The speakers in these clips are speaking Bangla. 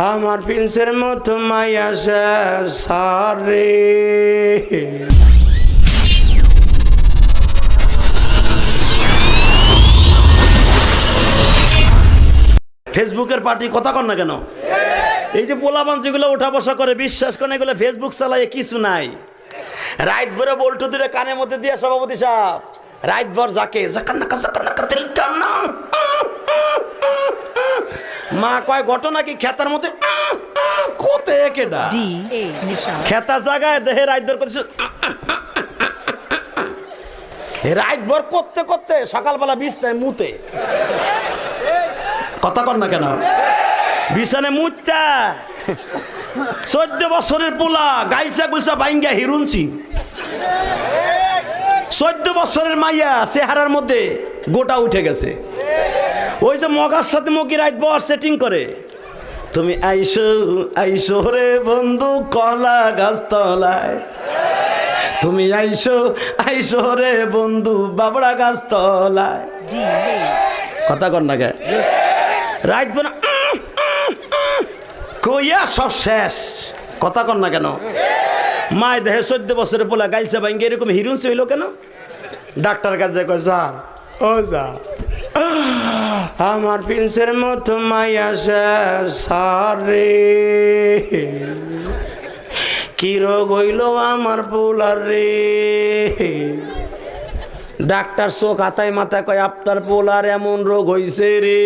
আমার প্রিন্সের মতো মাইয়া সারে ফেসবুকের পার্টি কথা কন না কেন? এই যে পোলাপান যেগুলো ওঠা বসা করে, বিশ্বাস করেন এগুলো ফেসবুক চালায় কিছু নাই। রাত ভরে বল্টু দূরে কানের মধ্যে দিয়ে সভাপতি সাহেব রাত ভর যাকে মা কয় ঘটনা কি খেতার মধ্যে কোতে কেডা খেতা জায়গায় দেহে রাত ভর করছে, রাত ভর করতে করতে সকালবেলা বিছনায় মুতে। কথা কর না কেন? বিছানে মুতটা 14 বছরের পোলা গাইসা গুলসা বাইঙ্গা হিরুনছি, 14 বছরের মাইয়া চেহারার মধ্যে গোটা উঠে গেছে। ওই যে মগার সাথে মগি রাত বর সেটিং করে, তুমি আইসো আইসো রে বন্ধু কলা গাছ তলায়, তুমি আইসো আইসো রে বন্ধু বাবড়া গাছ তলায়। কথা কর না গে রাত বোনা কইয়া সব শেষ। কথা কর না কেন? মায় দেহে 14 বছরের পোলা গাইলসা ভাঙ্গে এরকম হিরুনসি হইল কেন? ডাক্তার কাছে কয় যা ও যা, আমার প্রিন্সের মতো মাইয়া সারে কি রোগ হইল আমার পোলার রে। ডাক্তার চোখ হাতায় মাথায় কয় আপনার পোলার এমন রোগ হইছে রে,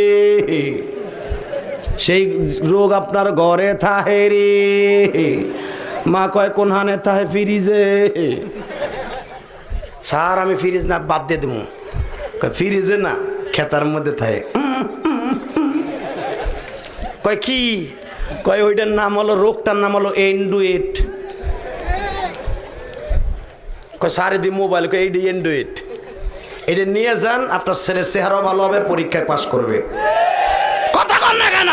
সেই রোগ আপনার ঘরে থাহে রে। মা কয় কোন হানে থাহে? ফ্রিজে। স্যার আমি ফ্রিজ না বাদ দিয়ে দেবো। ফ্রিজে না খেতার মধ্যে থাকে। কয় কি? কয় ওইটার নাম হলো, রোগটার নাম হলো এন্ডুয়েট। কয় সারে দি মোবাইল, কয় এইটা এন্ডুয়েট, এটা নিয়ে যান, আপনার ছেলের চেহারাও ভালো হবে, পরীক্ষায় পাস করবে। কথা কর না কেন?